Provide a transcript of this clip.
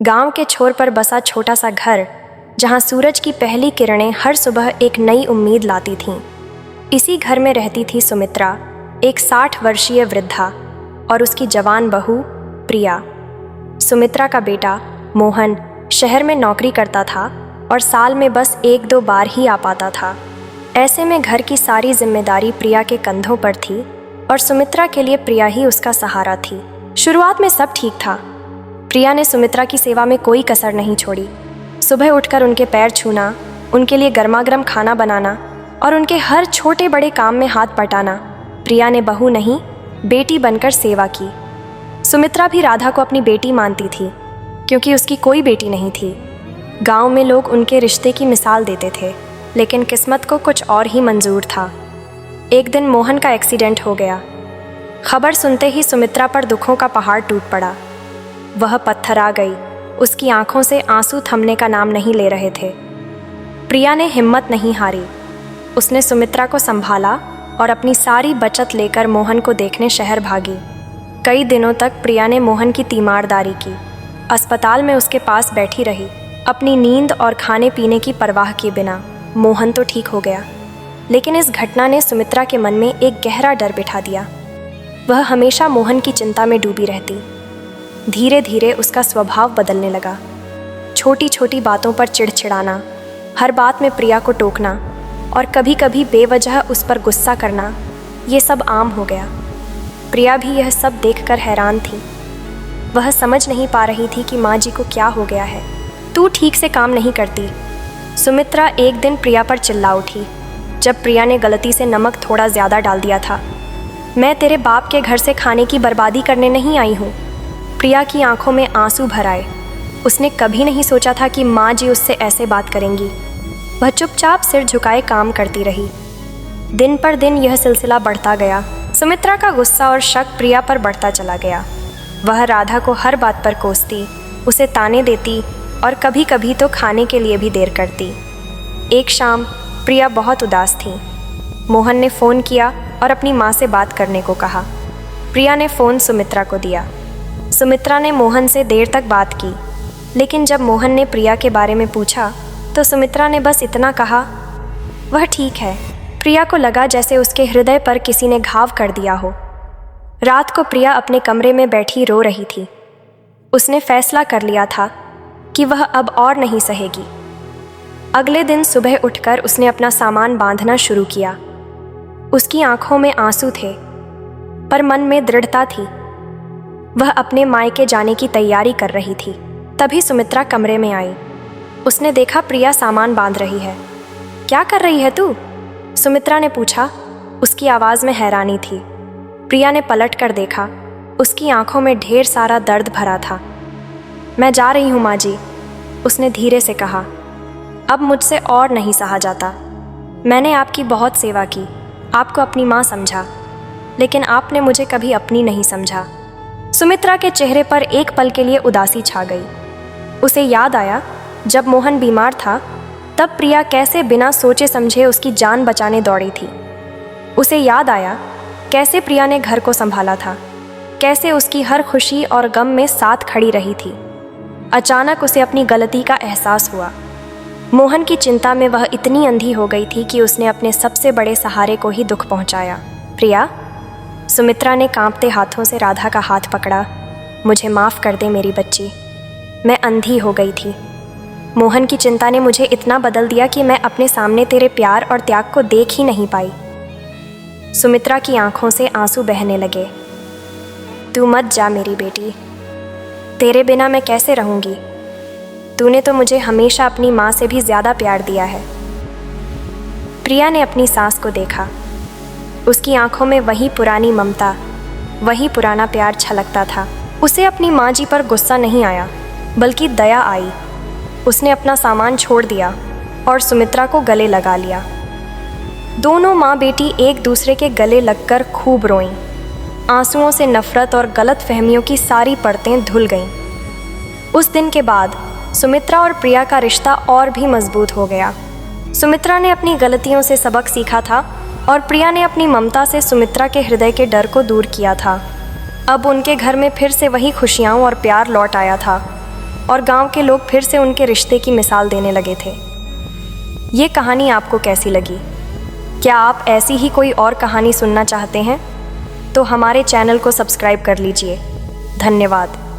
गांव के छोर पर बसा छोटा सा घर, जहां सूरज की पहली किरणें हर सुबह एक नई उम्मीद लाती थीं। इसी घर में रहती थी सुमित्रा, एक 60 वर्षीय वृद्धा, और उसकी जवान बहू प्रिया। सुमित्रा का बेटा मोहन शहर में नौकरी करता था और साल में बस 1-2 बार ही आ पाता था। ऐसे में घर की सारी जिम्मेदारी प्रिया के कंधों पर थी और सुमित्रा के लिए प्रिया ही उसका सहारा थी। शुरुआत में सब ठीक था। प्रिया ने सुमित्रा की सेवा में कोई कसर नहीं छोड़ी। सुबह उठकर उनके पैर छूना, उनके लिए गर्मा-गर्म खाना बनाना और उनके हर छोटे बड़े काम में हाथ बटाना प्रिया ने बहू नहीं, बेटी बनकर सेवा की। सुमित्रा भी राधा को अपनी बेटी मानती थी, क्योंकि उसकी कोई बेटी नहीं थी। गांव में लोग उनके रिश्ते की मिसाल देते थे, लेकिन किस्मत को कुछ और ही मंजूर था। एक दिन मोहन का एक्सीडेंट हो गया। खबर सुनते ही सुमित्रा पर दुखों का पहाड़ टूट पड़ा। वह पत्थरा गई। उसकी आंखों से आंसू थमने का नाम नहीं ले रहे थे। प्रिया ने हिम्मत नहीं हारी। उसने सुमित्रा को संभाला और अपनी सारी बचत लेकर मोहन को देखने शहर भागी। कई दिनों तक प्रिया ने मोहन की तीमारदारी की। अस्पताल में उसके पास बैठी रही, अपनी नींद और खाने पीने की परवाह किए बिना। मोहन तो ठीक हो गया, लेकिन इस घटना ने सुमित्रा के मन में एक गहरा डर बिठा दिया। वह हमेशा मोहन की चिंता में डूबी रहती। धीरे धीरे उसका स्वभाव बदलने लगा। छोटी छोटी बातों पर चिड़चिड़ाना, हर बात में प्रिया को टोकना और कभी कभी बेवजह उस पर गुस्सा करना, ये सब आम हो गया। प्रिया भी यह सब देखकर हैरान थी। वह समझ नहीं पा रही थी कि माँ जी को क्या हो गया है। तू ठीक से काम नहीं करती। सुमित्रा एक दिन प्रिया पर चिल्ला उठी, जब प्रिया ने गलती से नमक थोड़ा ज़्यादा डाल दिया था। मैं तेरे बाप के घर से खाने की बर्बादी करने नहीं आई हूँ। प्रिया की आंखों में आंसू भर आए। उसने कभी नहीं सोचा था कि माँ जी उससे ऐसे बात करेंगी। वह चुपचाप सिर झुकाए काम करती रही। दिन पर दिन यह सिलसिला बढ़ता गया। सुमित्रा का गुस्सा और शक प्रिया पर बढ़ता चला गया। वह राधा को हर बात पर कोसती, उसे ताने देती और कभी कभी तो खाने के लिए भी देर करती। एक शाम प्रिया बहुत उदास थी। मोहन ने फ़ोन किया और अपनी माँ से बात करने को कहा। प्रिया ने फ़ोन सुमित्रा को दिया। सुमित्रा ने मोहन से देर तक बात की, लेकिन जब मोहन ने प्रिया के बारे में पूछा तो सुमित्रा ने बस इतना कहा, वह ठीक है। प्रिया को लगा जैसे उसके हृदय पर किसी ने घाव कर दिया हो। रात को प्रिया अपने कमरे में बैठी रो रही थी। उसने फैसला कर लिया था कि वह अब और नहीं सहेगी। अगले दिन सुबह उठकर उसने अपना सामान बांधना शुरू किया। उसकी आंखों में आंसू थे, पर मन में दृढ़ता थी। वह अपने मायके जाने की तैयारी कर रही थी। तभी सुमित्रा कमरे में आई। उसने देखा प्रिया सामान बांध रही है। क्या कर रही है तू? सुमित्रा ने पूछा। उसकी आवाज़ में हैरानी थी। प्रिया ने पलट कर देखा। उसकी आंखों में ढेर सारा दर्द भरा था। मैं जा रही हूँ माँ जी, उसने धीरे से कहा। अब मुझसे और नहीं सहा जाता। मैंने आपकी बहुत सेवा की, आपको अपनी माँ समझा, लेकिन आपने मुझे कभी अपनी नहीं समझा। सुमित्रा के चेहरे पर एक पल के लिए उदासी छा गई। उसे याद आया, जब मोहन बीमार था तब प्रिया कैसे बिना सोचे समझे उसकी जान बचाने दौड़ी थी। उसे याद आया कैसे प्रिया ने घर को संभाला था, कैसे उसकी हर खुशी और गम में साथ खड़ी रही थी। अचानक उसे अपनी गलती का एहसास हुआ। मोहन की चिंता में वह इतनी अंधी हो गई थी कि उसने अपने सबसे बड़े सहारे को ही दुख पहुंचाया। प्रिया, सुमित्रा ने कांपते हाथों से राधा का हाथ पकड़ा। मुझे माफ़ कर दे मेरी बच्ची, मैं अंधी हो गई थी। मोहन की चिंता ने मुझे इतना बदल दिया कि मैं अपने सामने तेरे प्यार और त्याग को देख ही नहीं पाई। सुमित्रा की आंखों से आंसू बहने लगे। तू मत जा मेरी बेटी, तेरे बिना मैं कैसे रहूँगी? तूने तो मुझे हमेशा अपनी माँ से भी ज़्यादा प्यार दिया है। प्रिया ने अपनी सास को देखा। उसकी आंखों में वही पुरानी ममता, वही पुराना प्यार छलकता था। उसे अपनी माँ जी पर गुस्सा नहीं आया, बल्कि दया आई। उसने अपना सामान छोड़ दिया और सुमित्रा को गले लगा लिया। दोनों माँ बेटी एक दूसरे के गले लगकर खूब रोईं। आंसुओं से नफरत और गलत फहमियों की सारी परतें धुल गईं। उस दिन के बाद सुमित्रा और प्रिया का रिश्ता और भी मजबूत हो गया। सुमित्रा ने अपनी गलतियों से सबक सीखा था और प्रिया ने अपनी ममता से सुमित्रा के हृदय के डर को दूर किया था। अब उनके घर में फिर से वही खुशियाँ और प्यार लौट आया था। और गांव के लोग फिर से उनके रिश्ते की मिसाल देने लगे थे। ये कहानी आपको कैसी लगी? क्या आप ऐसी ही कोई और कहानी सुनना चाहते हैं? तो हमारे चैनल को सब्सक्राइब कर लीजिए। धन्यवाद।